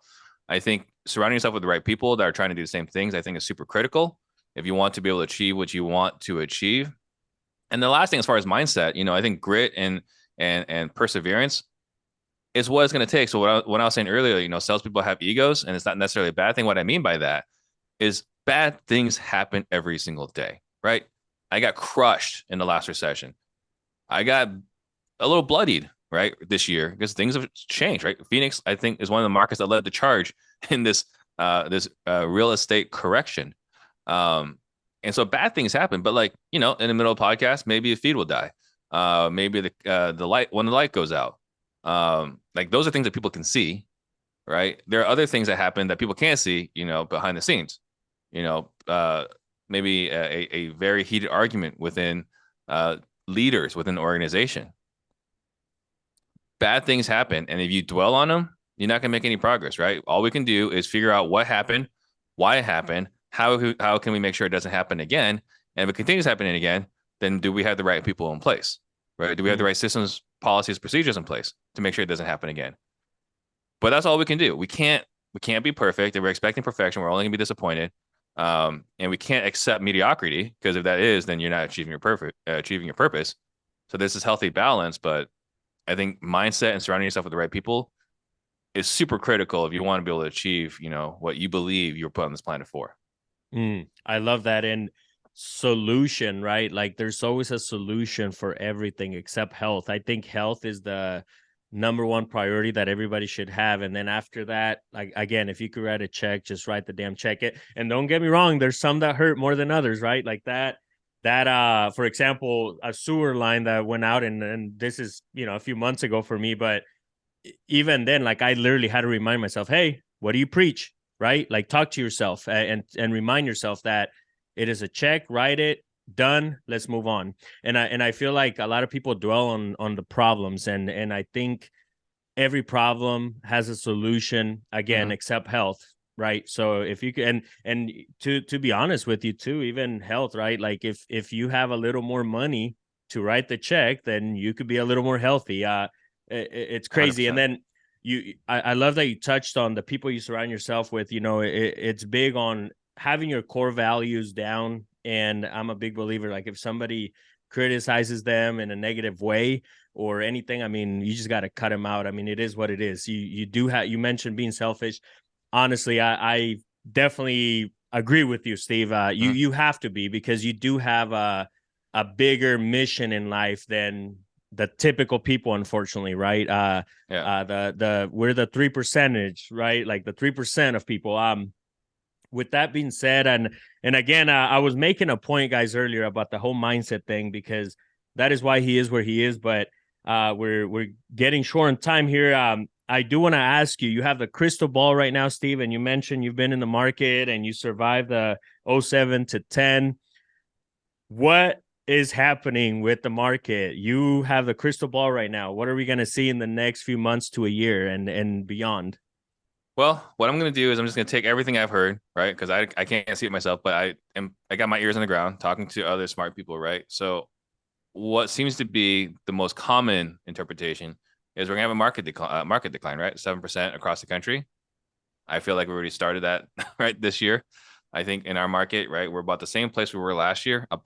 I think surrounding yourself with the right people that are trying to do the same things, I think is super critical if you want to be able to achieve what you want to achieve. And the last thing, as far as mindset, I think grit and perseverance is what it's going to take. So what I was saying earlier, salespeople have egos, and it's not necessarily a bad thing. What I mean by that is bad things happen every single day, right? I got crushed in the last recession. I got a little bloodied, right, this year because things have changed, right? Phoenix, I think, is one of the markets that led the charge in this real estate correction. And so bad things happen, but in the middle of a podcast, maybe a feed will die. Maybe the light, when the light goes out. Those are things that people can see, right? There are other things that happen that people can't see, behind the scenes. Maybe a very heated argument within leaders within the organization. Bad things happen, and if you dwell on them, you're not going to make any progress, right? All we can do is figure out what happened, why it happened, how can we make sure it doesn't happen again, and if it continues happening again, then do we have the right people in place, right? Do we have the right systems, policies, procedures in place to make sure it doesn't happen again? But that's all we can do. We can't be perfect. If we're expecting perfection, we're only going to be disappointed. And we can't accept mediocrity, because if that is, then you're not achieving your purpose. So this is healthy balance, but I think mindset and surrounding yourself with the right people is super critical if you want to be able to achieve, what you believe you're put on this planet for. I love that. And solution, right? Like there's always a solution for everything except health. I think health is the number one priority that everybody should have. And then after that, like, again, if you could write a check, just write the damn check. It. And don't get me wrong, there's some that hurt more than others, right? Like that, for example, a sewer line that went out, and this is, a few months ago for me, but even then, like I literally had to remind myself, hey, what do you preach? Right? Like talk to yourself and remind yourself that it is a check, write it, done, let's move on. And I feel like a lot of people dwell on the problems, and I think every problem has a solution, again, except health, right? So if you can, and to be honest with you too, even health, right? Like if you have a little more money to write the check, then you could be a little more healthy. It's crazy. 100%. And then I love that you touched on the people you surround yourself with. It's big on having your core values down. And I'm a big believer, like if somebody criticizes them in a negative way or anything, I mean, you just got to cut them out. I mean, it is what it is. You mentioned being selfish. Honestly, I definitely agree with you, Steve. You have to be, because you do have a bigger mission in life than the typical people, unfortunately, right? We're the 3%, right? Like the 3% of people. With that being said, and again, I was making a point, guys, earlier about the whole mindset thing, because that is why he is where he is. But we're getting short on time here. I do want to ask you, you have the crystal ball right now, Steve, and you mentioned you've been in the market and you survived the 07 to 10. What is happening with the market? You have the crystal ball right now. What are we going to see in the next few months to a year and beyond? Well, what I'm going to do is I'm just going to take everything I've heard, right? Because I can't see it myself, but I got my ears on the ground talking to other smart people, right? So what seems to be the most common interpretation is we're going to have a market decline, right? 7% across the country. I feel like we already started that right this year. I think in our market, right, we're about the same place we were last year. We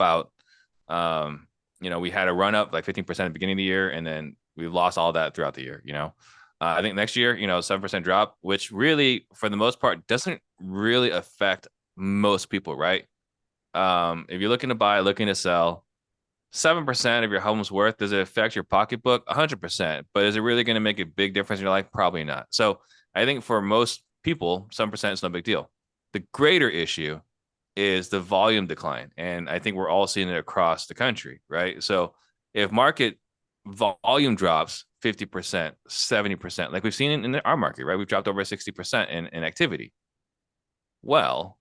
had a run up like 15% at the beginning of the year, and then we lost all that throughout the year. I think next year, 7% drop, which really, for the most part, doesn't really affect most people, right? If you're looking to buy, looking to sell, 7% of your home's worth, does it affect your pocketbook? 100%. But is it really going to make a big difference in your life? Probably not. So I think for most people, 7% is no big deal. The greater issue is the volume decline. And I think we're all seeing it across the country, right? So if market volume drops 50%, 70%, like we've seen in our market, right? We've dropped over 60% in activity. Well,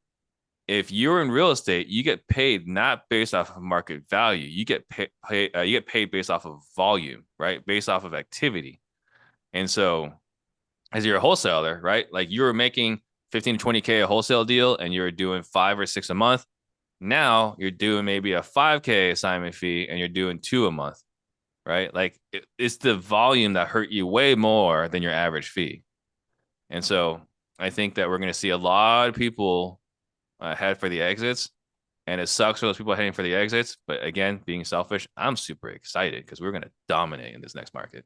if you're in real estate, you get paid not based off of market value. You get paid based off of volume, right? Based off of activity. And so as you're a wholesaler, right? Like you were making 15 to 20K a wholesale deal and you're doing 5 or 6 a month. Now you're doing maybe a 5K assignment fee and you're doing 2 a month, right? Like it's the volume that hurt you way more than your average fee. And so I think that we're going to see a lot of people head for the exits. And it sucks for those people heading for the exits. But again, being selfish, I'm super excited because we're going to dominate in this next market.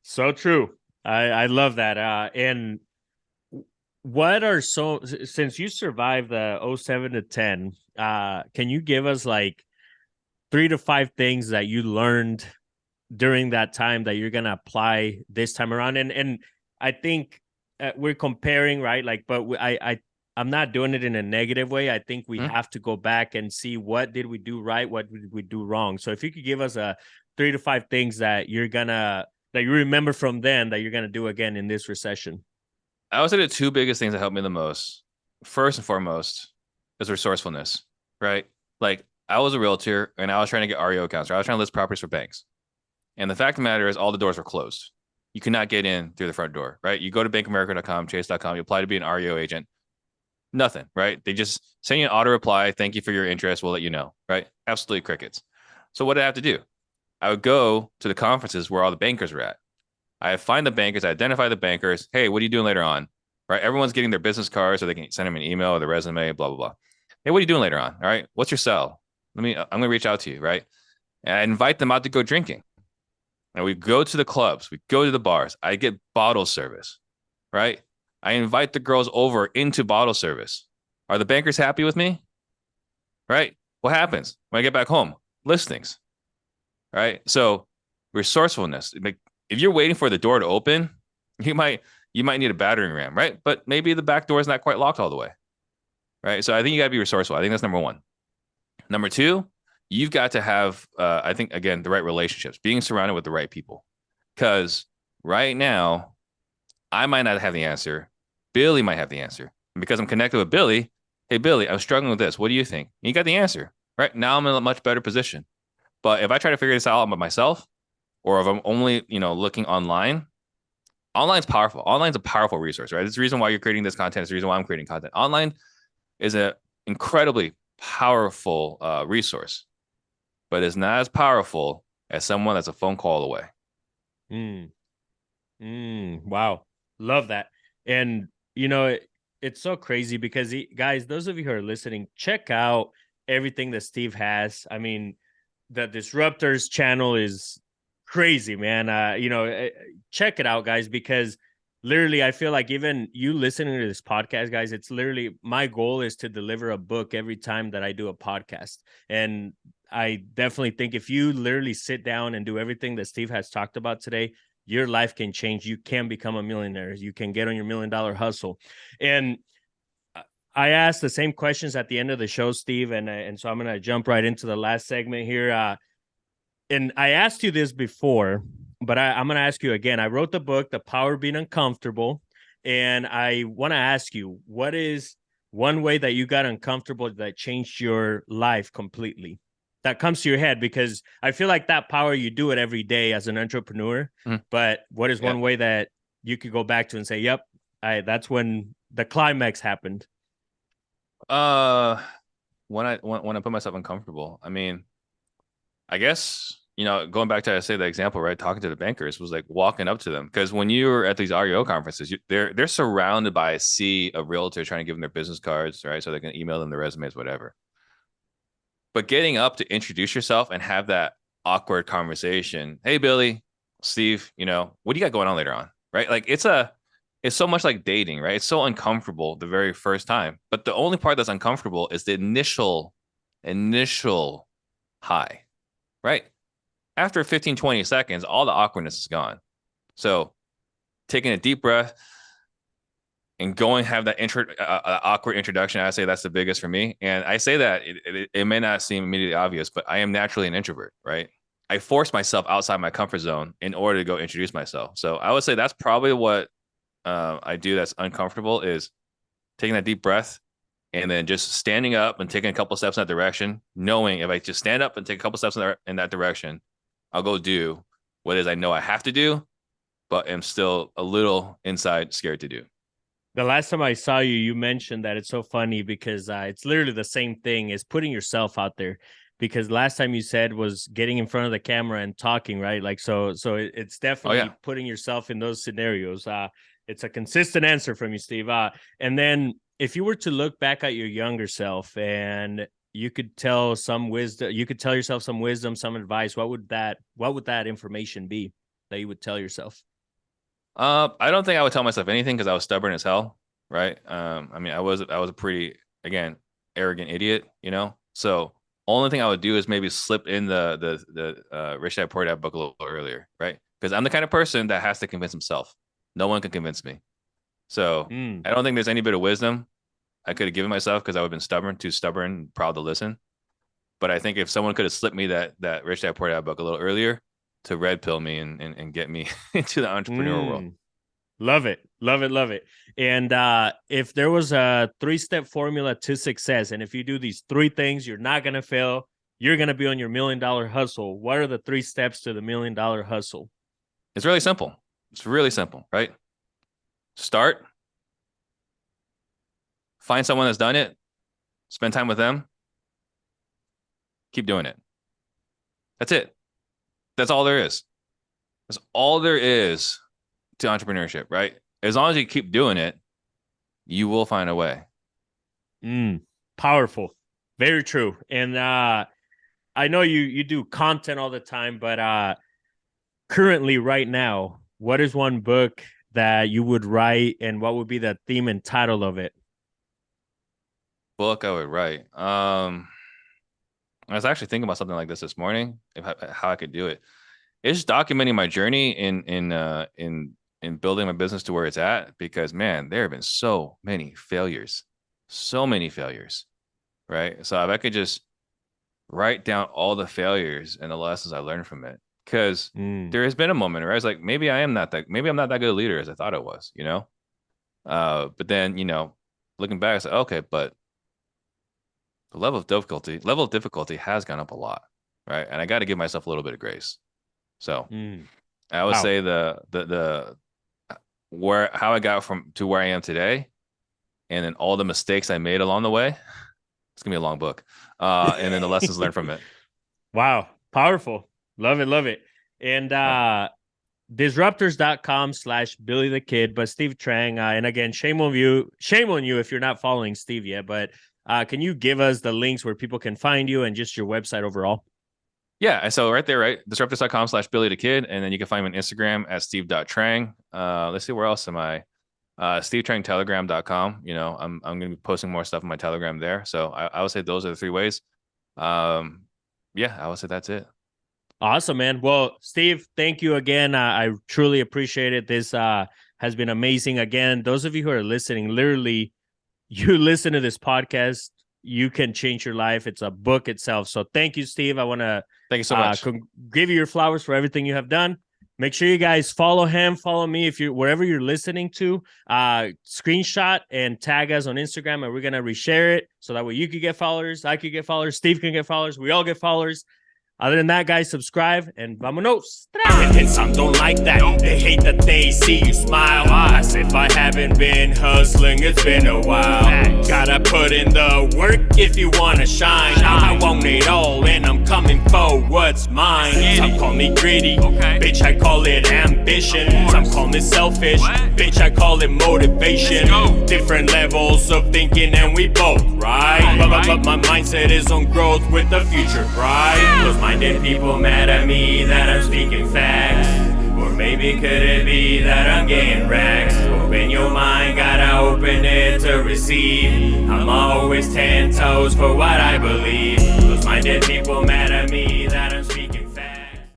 So true. I love that. And since you survived the 07 to 10, can you give us like 3 to 5 things that you learned during that time that you're going to apply this time around? And I think we're comparing, right? Like, but I'm not doing it in a negative way. I think we have to go back and see what did we do right, what did we do wrong. So if you could give us 3 to 5 things that you remember from then that you're gonna do again in this recession. I would say the 2 biggest things that helped me the most, first and foremost, is resourcefulness, right? Like I was a realtor and I was trying to get REO accounts, right? I was trying to list properties for banks. And the fact of the matter is all the doors were closed. You could not get in through the front door, right? You go to bankofamerica.com, chase.com, you apply to be an REO agent. Nothing, right? They just send you an auto reply. Thank you for your interest. We'll let you know, right? Absolutely crickets. So what did I have to do? I would go to the conferences where all the bankers were at. I find the bankers, I identify the bankers. Hey, what are you doing later on? Right? Everyone's getting their business cards so they can send them an email or their resume, blah, blah, blah. Hey, what are you doing later on? All right. What's your cell? I'm going to reach out to you, right? And I invite them out to go drinking. And we go to the clubs. We go to the bars. I get bottle service, right? I invite the girls over into bottle service. Are the bankers happy with me? Right? What happens when I get back home? Listings. Right? So resourcefulness. Like if you're waiting for the door to open, you might need a battering ram, right? But maybe the back door is not quite locked all the way. Right? So I think you got to be resourceful. I think that's number 1. Number 2, you've got to have, I think, again, the right relationships, being surrounded with the right people. Because right now, I might not have the answer. Billy might have the answer. And because I'm connected with Billy, hey, Billy, I'm struggling with this. What do you think? And you got the answer, right? Now I'm in a much better position. But if I try to figure this out by myself, or if I'm only, looking online, online's powerful. Online's a powerful resource, right? It's the reason why you're creating this content. It's the reason why I'm creating content. Online is an incredibly powerful resource, but it's not as powerful as someone that's a phone call away. Wow. Love that. And, it's so crazy because, guys, those of you who are listening, check out everything that Steve has. I mean, the Disruptors channel is crazy, man. Check it out, guys, because literally I feel like even you listening to this podcast, guys, it's literally my goal is to deliver a book every time that I do a podcast. And I definitely think if you literally sit down and do everything that Steve has talked about today, your life can change. You can become a millionaire. You can get on your $1 million hustle. And I asked the same questions at the end of the show, Steve. And so I'm going to jump right into the last segment here. And I asked you this before, but I'm going to ask you again. I wrote the book, The Power of Being Uncomfortable. And I want to ask you, what is one way that you got uncomfortable that changed your life completely? that comes to your head? Because I feel like that power, you do it every day as an entrepreneur. Mhm. But what is Yeah. one way that you could go back to and say, yep, that's when the climax happened? When I put myself uncomfortable, I mean, I guess, going back to, I say the example, right? Talking to the bankers was like walking up to them. Because when you're at these REO conferences, they're surrounded by a sea of realtors trying to give them their business cards, right? So they can email them their resumes, whatever. But getting up to introduce yourself and have that awkward conversation. Hey, Billy, Steve, what do you got going on later on? Right? Like it's so much like dating, right? It's so uncomfortable the very first time. But the only part that's uncomfortable is the initial high, right? After 15, 20 seconds, all the awkwardness is gone. So taking a deep breath and going have that awkward introduction, I say that's the biggest for me. And I say that it may not seem immediately obvious, but I am naturally an introvert, right? I force myself outside my comfort zone in order to go introduce myself. So I would say that's probably what I do that's uncomfortable, is taking that deep breath and then just standing up and taking a couple steps in that direction, knowing if I just stand up and take a couple steps in that direction, I'll go do what it is I know I have to do, but am still a little inside scared to do. The last time I saw you, you mentioned that it's so funny because it's literally the same thing as putting yourself out there. Because last time you said was getting in front of the camera and talking, right? Like, so it's definitely putting yourself in those scenarios. It's a consistent answer from you, Steve. And then if you were to look back at your younger self and you could tell some wisdom, you could tell yourself some wisdom, some advice, what would that information be that you would tell yourself? I don't think I would tell myself anything because I was stubborn as hell, right? I mean, I was a pretty, again, arrogant idiot, So only thing I would do is maybe slip in the Rich Dad Poor Dad book a little earlier, right? Because I'm the kind of person that has to convince himself. No one can convince me. So I don't think there's any bit of wisdom I could have given myself because I would have been too stubborn, proud to listen. But I think if someone could have slipped me that Rich Dad Poor Dad book a little earlier to red pill me and get me into the entrepreneurial world. Love it. Love it. Love it. And if there was a 3-step formula to success, and if you do these 3 things, you're not going to fail, you're going to be on your $1 million hustle. What are the 3 steps to the $1 million hustle? It's really simple. It's really simple, right? Start. Find someone that's done it. Spend time with them. Keep doing it. That's it. That's all there is. That's all there is to entrepreneurship, right? As long as you keep doing it, you will find a way. Powerful. Very true. And I know you do content all the time, but currently right now, what is one book that you would write and what would be the theme and title of it? Book I would write. I was actually thinking about something like this morning, how I could do it. It's just documenting my journey in building my business to where it's at, because man, there have been so many failures, right? So if I could just write down all the failures and the lessons I learned from it, because there has been a moment where I was like, maybe I'm not that good a leader as I thought I was, but then, looking back, I said, okay, but the level of difficulty has gone up a lot, right? And I got to give myself a little bit of grace. So I would say the how I got from to where I am today, and then all the mistakes I made along the way. It's gonna be a long book, and then the lessons learned from it. Wow, powerful. Love it, love it. And disruptors.com/Billy the Kid, but Steve Trang. And again, shame on you if you're not following Steve yet. But can you give us the links where people can find you and just your website overall? Yeah, so right there, right? Disruptors.com/Billy the Kid. And then you can find me on Instagram at steve.trang. Let's see, where else am I? SteveTrangTelegram.com. I'm going to be posting more stuff on my Telegram there. So I would say those are the 3 ways. Yeah, I would say that's it. Awesome, man. Well, Steve, thank you again. I truly appreciate it. This has been amazing. Again, those of you who are listening, literally, you listen to this podcast, you can change your life. It's a book itself. So thank you, Steve. I want to thank you so much. Give you your flowers for everything you have done. Make sure you guys follow him, follow me if you're wherever you're listening to. Screenshot and tag us on Instagram, and we're gonna reshare it so that way you could get followers, I could get followers, Steve can get followers, we all get followers. Other than that, guys, subscribe and vamonos. And some don't like that. They hate that they see you smile. As if I haven't been hustling, it's been a while. Gotta put in the work if you wanna shine. I want it all and I'm coming for what's mine. Some call me greedy, bitch, I call it ambition. Some call me selfish, bitch, I call it motivation. Different levels of thinking and we both right. But my mindset is on growth with the future bright. Close-minded people mad at me that I'm speaking facts. Or maybe could it be that I'm getting racks? Open your mind, gotta open it to receive. I'm always 10 toes for what I believe. Close-minded people mad at me that I'm